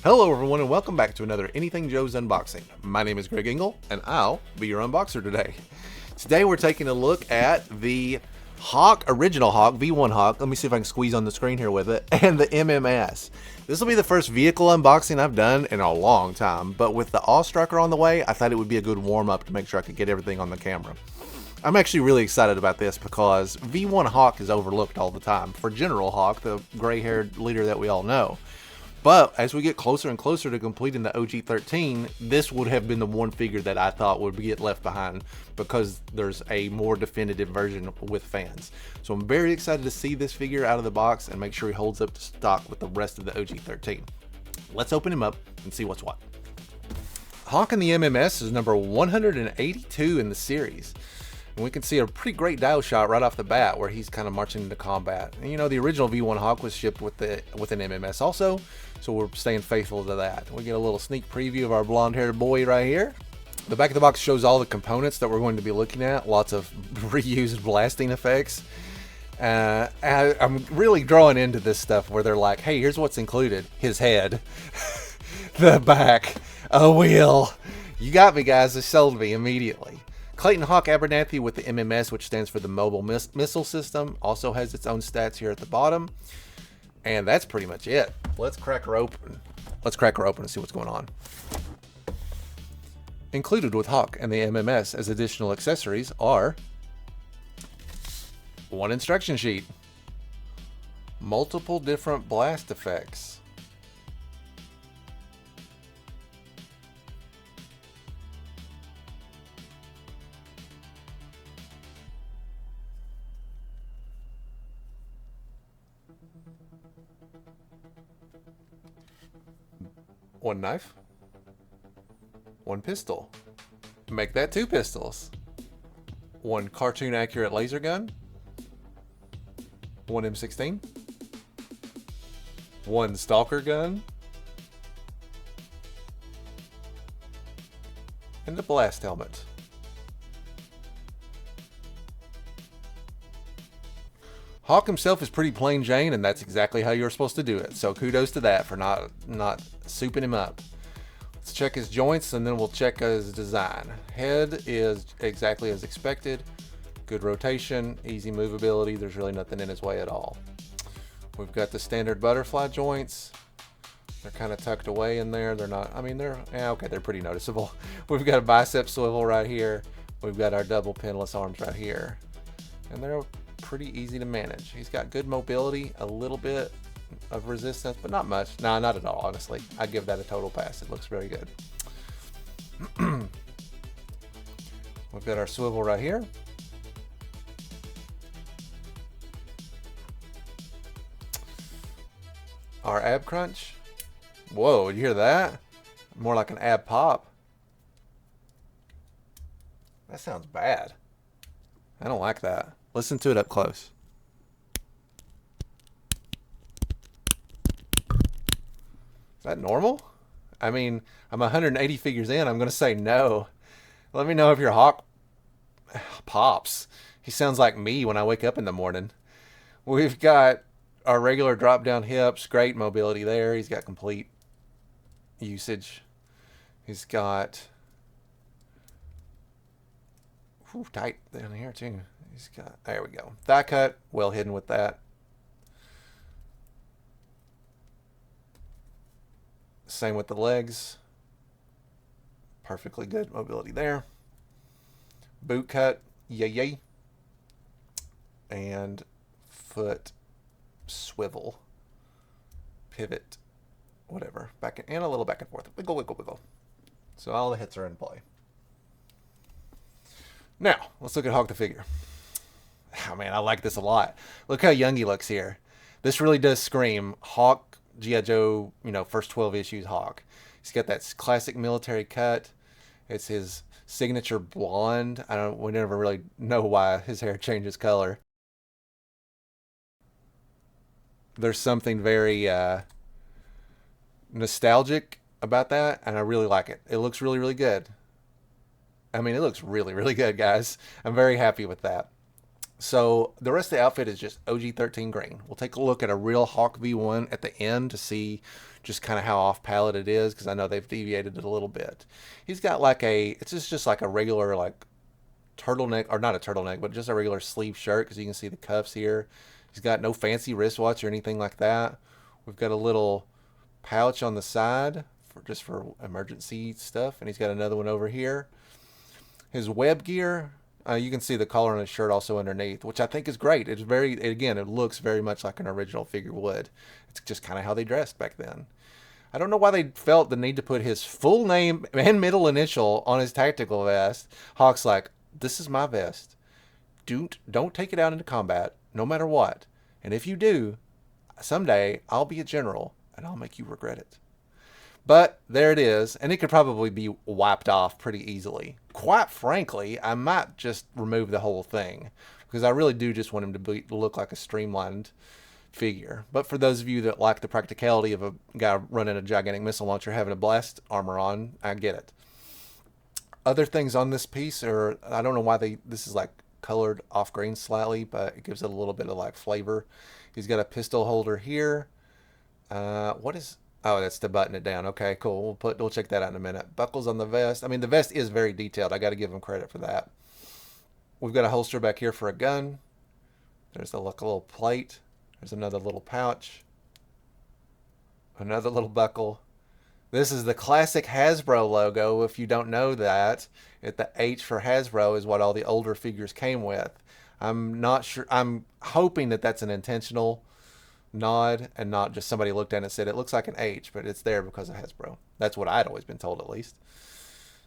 Hello everyone and welcome back to another Anything Joe's Unboxing. My name is Greg Engel and I'll be your unboxer today. Today we're taking a look at the original Hawk, V1 Hawk. Let me see if I can squeeze on the screen here with it, and the MMS. This will be the first vehicle unboxing I've done in a long time, but with the Awestrucker on the way, I thought it would be a good warm-up to make sure I could get everything on the camera. I'm actually really excited about this because V1 Hawk is overlooked all the time for General Hawk, the gray-haired leader that we all know. But as we get closer and closer to completing the OG-13, this would have been the one figure that I thought would get left behind because there's a more definitive version with fans. So I'm very excited to see this figure out of the box and make sure he holds up to stock with the rest of the OG-13. Let's open him up and see what's what. Hawk in the MMS is number 182 in the series. And we can see a pretty great dial shot right off the bat where he's kind of marching into combat. And you know, the original V1 Hawk was shipped with an MMS also, so we're staying faithful to that. We get a little sneak preview of our blonde-haired boy right here. The back of the box shows all the components that we're going to be looking at. Lots of reused blasting effects. I'm really drawing into this stuff where they're like, hey, here's what's included. His head, the back, a wheel. You got me, guys. They sold me immediately. Clayton Hawk Abernathy with the MMS, which stands for the Mobile Missile System, also has its own stats here at the bottom. And that's pretty much it. Let's crack her open. Let's crack her open and see what's going on. Included with Hawk and the MMS as additional accessories are one instruction sheet, multiple different blast effects, one knife, one pistol, make that two pistols, one cartoon accurate laser gun, one M16, one stalker gun, and the blast helmet. Hawk himself is pretty plain Jane, and that's exactly how you're supposed to do it. So kudos to that for not souping him up. Let's check his joints, and then we'll check his design. Head is exactly as expected. Good rotation, easy movability. There's really nothing in his way at all. We've got the standard butterfly joints. They're kind of tucked away in there. They're not, I mean, okay, they're pretty noticeable. We've got a bicep swivel right here. We've got our double pinless arms right here. And they're pretty easy to manage. He's got good mobility, a little bit of resistance, but not much. Nah, not at all, honestly. I'd give that a total pass. It looks very good. We've got our swivel right here. Our ab crunch. Whoa, you hear that? More like an ab pop. That sounds bad. I don't like that. Listen to it up close. Is that normal? I mean, I'm 180 figures in. I'm going to say no. Let me know if your Hawk pops. He sounds like me when I wake up in the morning. We've got our regular drop down hips. Great mobility there. He's got complete usage. He's got tight down here too. He's got, there we go. Thigh cut, well hidden with that. Same with the legs. Perfectly good mobility there. Boot cut, yay. And foot swivel, pivot, whatever. And a little back and forth. Wiggle, wiggle, wiggle. So all the hits are in play. Now, let's look at Hawk the figure. Oh man, I like this a lot. Look how young he looks here. This really does scream Hawk, G.I. Joe, first 12 issues Hawk. He's got that classic military cut. It's his signature blonde. We never really know why his hair changes color. There's something very nostalgic about that, and I really like it. It looks really, really good. I mean, it looks really, really good, guys. I'm very happy with that. So the rest of the outfit is just OG13 green. We'll take a look at a real Hawk V1 at the end to see just kind of how off palette it is, because I know they've deviated it a little bit. He's got like it's just like a regular like turtleneck, or not a turtleneck, but just a regular sleeve shirt, because you can see the cuffs here. He's got no fancy wristwatch or anything like that. We've got a little pouch on the side for emergency stuff, and he's got another one over here. His web gear, you can see the collar on his shirt also underneath, which I think is great. It's again, it looks very much like an original figure would. It's just kind of how they dressed back then. I don't know why they felt the need to put his full name and middle initial on his tactical vest. Hawk's like, this is my vest. Don't take it out into combat, no matter what. And if you do, someday I'll be a general and I'll make you regret it. But there it is, and it could probably be wiped off pretty easily. Quite frankly, I might just remove the whole thing, because I really do just want him to look like a streamlined figure. But for those of you that like the practicality of a guy running a gigantic missile launcher having a blast armor on, I get it. Other things on this piece are, I don't know why this is like colored off green slightly, but it gives it a little bit of like flavor. He's got a pistol holder here. Oh, that's to button it down. Okay, cool. We'll check that out in a minute. Buckles on the vest. I mean, the vest is very detailed. I got to give him credit for that. We've got a holster back here for a gun. There's a little plate. There's another little pouch. Another little buckle. This is the classic Hasbro logo. If you don't know that, the H for Hasbro is what all the older figures came with. I'm not sure. I'm hoping that that's an intentional nod and not just somebody looked at it and said it looks like an H, but it's there because of Hasbro. That's what I'd always been told, at least.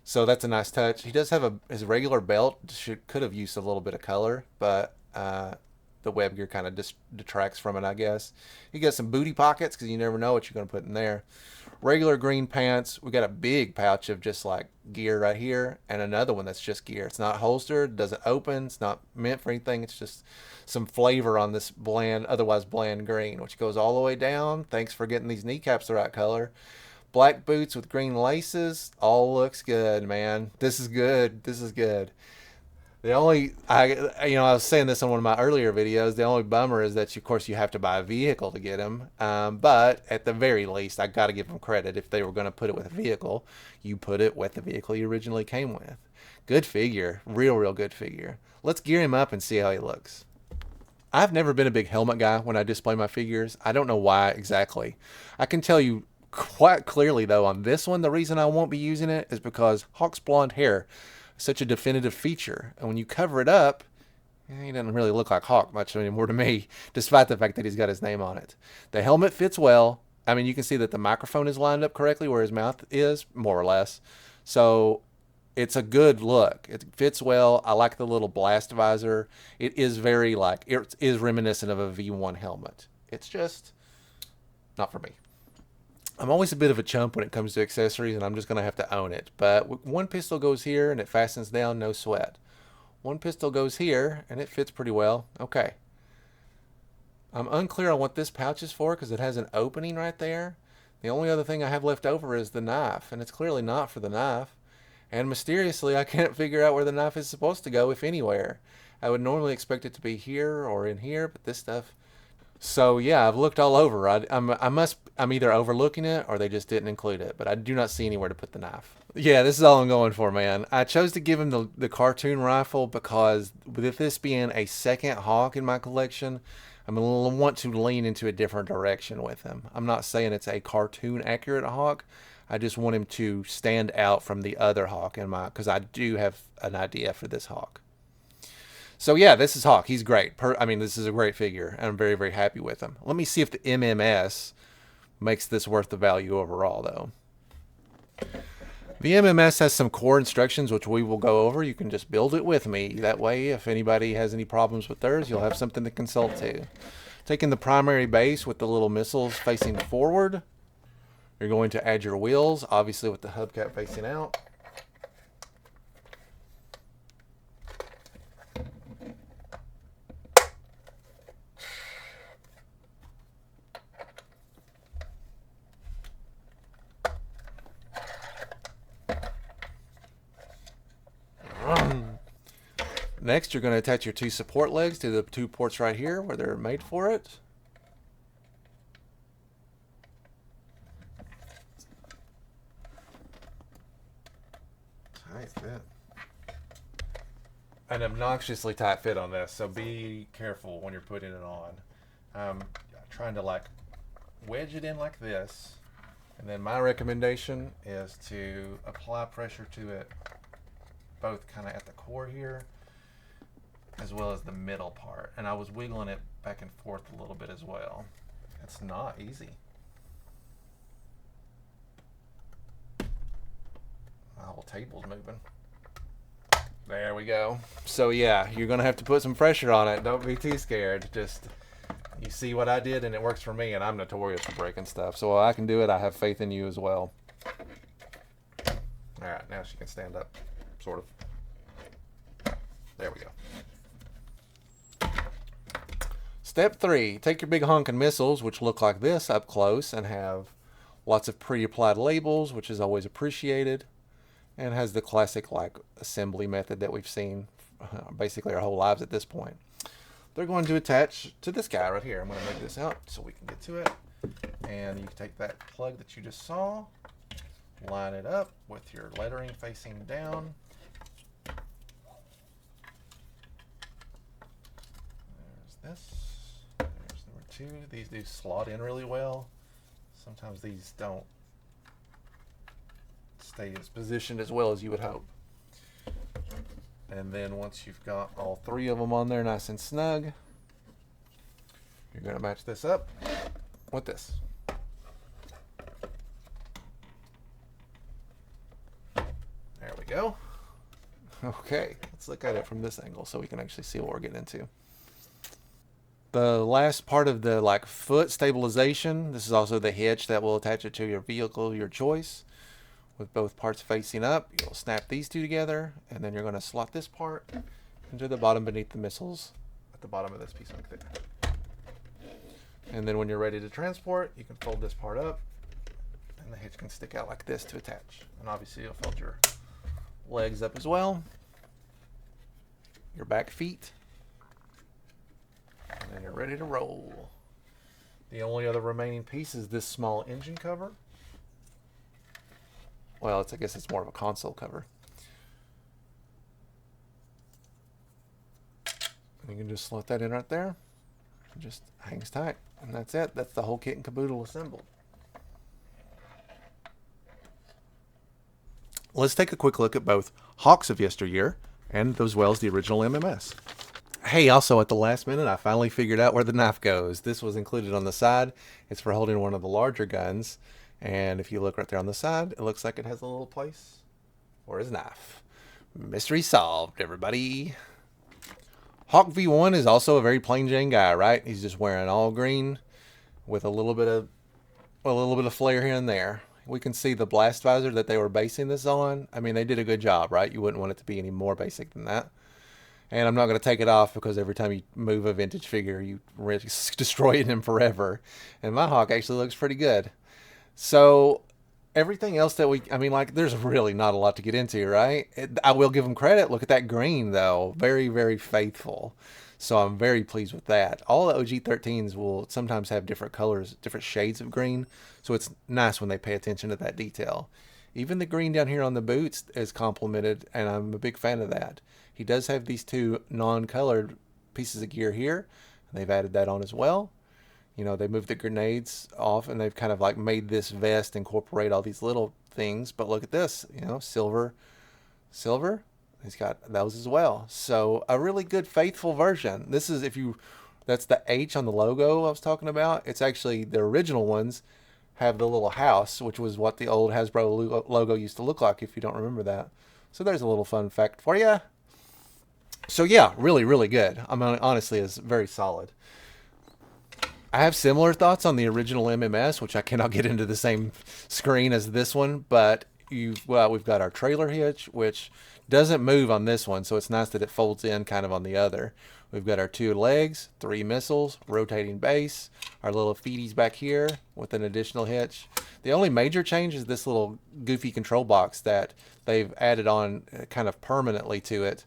So that's a nice touch. He does have his regular belt. Could have used a little bit of color, but the web gear kind of detracts from it, I guess. He got some booty pockets, because you never know what you're going to put in there. Regular green pants. We got a big pouch of just like gear right here, and another one that's just gear. It's not holstered, doesn't open, it's not meant for anything. It's just some flavor on this otherwise bland green, which goes all the way down. Thanks for getting these kneecaps the right color. Black boots with green laces. All looks good, man. This is good. This is good. The only, I was saying this on one of my earlier videos, the only bummer is that, of course, you have to buy a vehicle to get him. But at the very least, I got to give him credit. If they were going to put it with a vehicle, you put it with the vehicle you originally came with. Good figure. Real good figure. Let's gear him up and see how he looks. I've never been a big helmet guy when I display my figures. I don't know why exactly. I can tell you quite clearly, though, on this one, the reason I won't be using it is because Hawk's blonde hair is such a definitive feature. And when you cover it up, he doesn't really look like Hawk much anymore to me, despite the fact that he's got his name on it. The helmet fits well. I mean, you can see that the microphone is lined up correctly where his mouth is, more or less. So it's a good look. It fits well. I like the little blast visor. It is it is reminiscent of a V1 helmet. It's just not for me. I'm always a bit of a chump when it comes to accessories, and I'm just going to have to own it. But one pistol goes here, and it fastens down, no sweat. One pistol goes here, and it fits pretty well. Okay. I'm unclear on what this pouch is for, because it has an opening right there. The only other thing I have left over is the knife, and it's clearly not for the knife. And mysteriously, I can't figure out where the knife is supposed to go, if anywhere. I would normally expect it to be here or in here, but this stuff... So yeah, I've looked all over. I'm either overlooking it or they just didn't include it, but I do not see anywhere to put the knife. Yeah, this is all I'm going for, man. I chose to give him the cartoon rifle because with this being a second Hawk in my collection, I'm going to want to lean into a different direction with him. I'm not saying it's a cartoon accurate Hawk. I just want him to stand out from the other Hawk because I do have an idea for this Hawk. So yeah, this is Hawk. He's great. This is a great figure, and I'm very, very happy with him. Let me see if the MMS makes this worth the value overall, though. The MMS has some core instructions, which we will go over. You can just build it with me. That way, if anybody has any problems with theirs, you'll have something to consult to. Taking the primary base with the little missiles facing forward. You're going to add your wheels, obviously with the hubcap facing out. Next, you're going to attach your 2 support legs to the 2 ports right here where they're made for it. Tight fit. An obnoxiously tight fit on this, so be careful when you're putting it on. Trying to like wedge it in like this, and then my recommendation is to apply pressure to it both kind of at the core here as well as the middle part, and I was wiggling it back and forth a little bit as well. It's not easy. My whole table's moving. There we go. So yeah, you're gonna have to put some pressure on it. Don't be too scared. Just, you see what I did and it works for me, and I'm notorious for breaking stuff. So while I can do it, I have faith in you as well. All right, now she can stand up, sort of. There we go. Step 3, take your big honking missiles, which look like this up close and have lots of pre-applied labels, which is always appreciated, and has the classic like assembly method that we've seen basically our whole lives at this point. They're going to attach to this guy right here. I'm going to move this out so we can get to it. And you can take that plug that you just saw, line it up with your lettering facing down. There's this. There's number 2. These do slot in really well. Sometimes these don't stay as positioned as well as you would hope. And then once you've got all 3 of them on there nice and snug, you're going to match this up with this. There we go. Okay, let's look at it from this angle so we can actually see what we're getting into. The last part of the like foot stabilization, this is also the hitch that will attach it to your vehicle of your choice. With both parts facing up, you'll snap these 2 together, and then you're going to slot this part into the bottom beneath the missiles at the bottom of this piece like that. And then when you're ready to transport, you can fold this part up, and the hitch can stick out like this to attach. And obviously you'll fold your legs up as well, your back feet, and then you're ready to roll. The only other remaining piece is this small engine cover. Well, I guess it's more of a console cover. And you can just slot that in right there. It just hangs tight. And that's it. That's the whole kit and caboodle assembled. Let's take a quick look at both Hawks of yesteryear and as well as the original MMS. Hey, also at the last minute, I finally figured out where the knife goes. This was included on the side. It's for holding one of the larger guns. And if you look right there on the side, it looks like it has a little place for his knife. Mystery solved, everybody. Hawk V1 is also a very plain Jane guy, right? He's just wearing all green with a little bit of flair here and there. We can see the blast visor that they were basing this on. I mean, they did a good job, right? You wouldn't want it to be any more basic than that. And I'm not going to take it off because every time you move a vintage figure, you risk destroying him forever. And my Hawk actually looks pretty good. So everything else that there's really not a lot to get into, right? I will give them credit. Look at that green, though. Very, very faithful. So I'm very pleased with that. All the OG13s will sometimes have different colors, different shades of green. So it's nice when they pay attention to that detail. Even the green down here on the boots is complemented, and I'm a big fan of that. He does have these 2 non-colored pieces of gear here. They've added that on as well. You know, they moved the grenades off, and they've kind of like made this vest incorporate all these little things. But look at this, you know, silver. He's got those as well. So a really good faithful version. This is, that's the H on the logo I was talking about. It's actually the original ones have the little house, which was what the old Hasbro logo used to look like, if you don't remember that. So there's a little fun fact for you. So yeah, really, really good. I mean, honestly, it's very solid. I have similar thoughts on the original MMS, which I cannot get into the same screen as this one, but we've got our trailer hitch, which doesn't move on this one, so it's nice that it folds in kind of on the other. We've got our 2 legs, 3 missiles, rotating base, our little feeties back here with an additional hitch. The only major change is this little goofy control box that they've added on kind of permanently to it,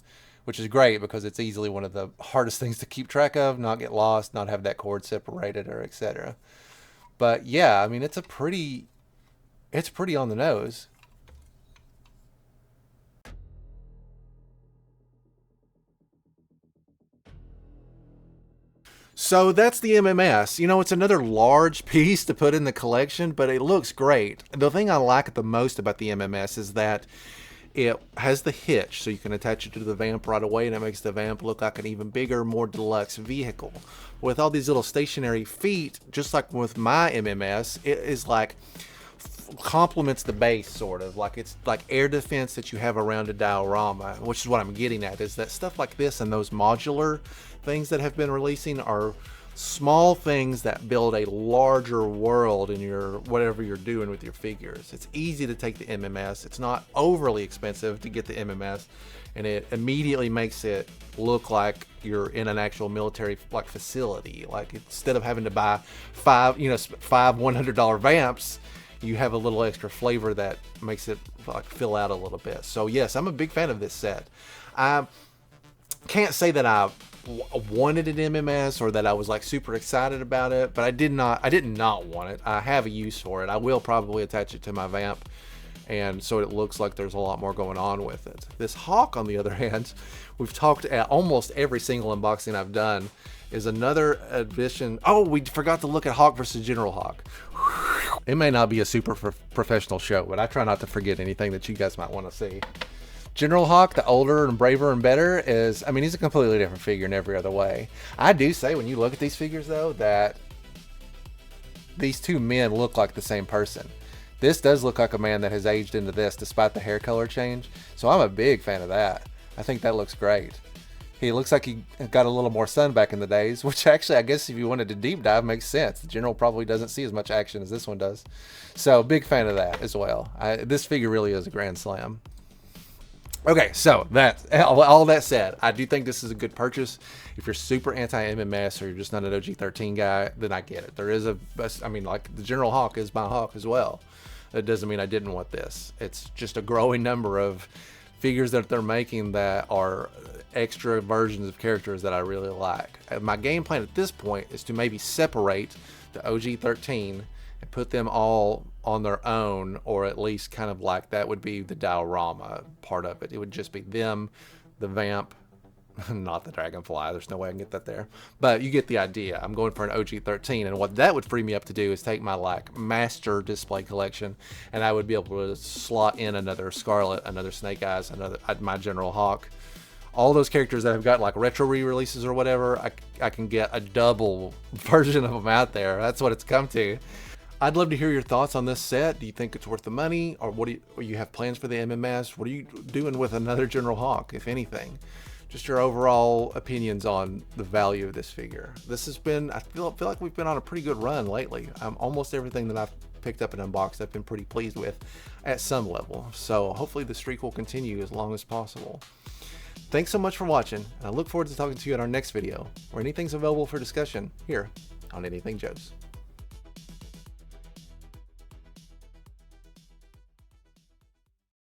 which is great because it's easily one of the hardest things to keep track of, not get lost, not have that cord separated, or etc. But yeah, I mean, it's pretty on the nose. So that's the MMS. You know, it's another large piece to put in the collection, but it looks great. The thing I like the most about the MMS is that it has the hitch, so you can attach it to the Vamp right away, and it makes the Vamp look like an even bigger, more deluxe vehicle. With all these little stationary feet, just like with my MMS, it is like complements the base, sort of like it's like air defense that you have around a diorama, which is what I'm getting at, is that stuff like this and those modular things that have been releasing are small things that build a larger world in your whatever you're doing with your figures. It's easy to take the MMS, it's not overly expensive to get the MMS, and it immediately makes it look like you're in an actual military like facility. Like, instead of having to buy five $100 Vamps, you have a little extra flavor that makes it like fill out a little bit. So yes, I'm a big fan of this set. I can't say that I wanted an MMS or that I was like super excited about it, but I did not want it. I have a use for it. I will probably attach it to my Vamp, and so it looks like there's a lot more going on with it. This Hawk, on the other hand, we've talked at almost every single unboxing I've done, is another addition. Oh, we forgot to look at Hawk versus General Hawk. It may not be a super professional show, but I try not to forget anything that you guys might want to see. General Hawk, the older and braver and better, is, I mean, he's a completely different figure in every other way. I do say, when you look at these figures, though, that these two men look like the same person. This does look like a man that has aged into this, despite the hair color change. So I'm a big fan of that. I think that looks great. He looks like he got a little more sun back in the days, which actually, I guess if you wanted to deep dive, makes sense. The General probably doesn't see as much action as this one does. So big fan of that as well. This figure really is a grand slam. Okay, so all that said, I do think this is a good purchase. If you're super anti-MMS or you're just not an OG-13 guy, then I get it. There is I mean, like, the General Hawk is my Hawk as well. That doesn't mean I didn't want this. It's just a growing number of figures that they're making that are extra versions of characters that I really like. My game plan at this point is to maybe separate the OG-13 and put them all on their own, or at least kind of like that would be the diorama part of it. It would just be them, the Vamp, not the Dragonfly. There's no way I can get that there. But you get the idea. I'm going for an OG-13, and what that would free me up to do is take my like master display collection, and I would be able to slot in another Scarlet, another Snake Eyes, my General Hawk. All those characters that have got like retro re-releases or whatever, I can get a double version of them out there. That's what it's come to. I'd love to hear your thoughts on this set. Do you think it's worth the money, or or you have plans for the MMS? What are you doing with another General Hawk, if anything? Just your overall opinions on the value of this figure. This has been, I feel like we've been on a pretty good run lately. Almost everything that I've picked up and unboxed, I've been pretty pleased with at some level. So hopefully the streak will continue as long as possible. Thanks so much for watching, and I look forward to talking to you in our next video, where anything's available for discussion here on Anything Joe's.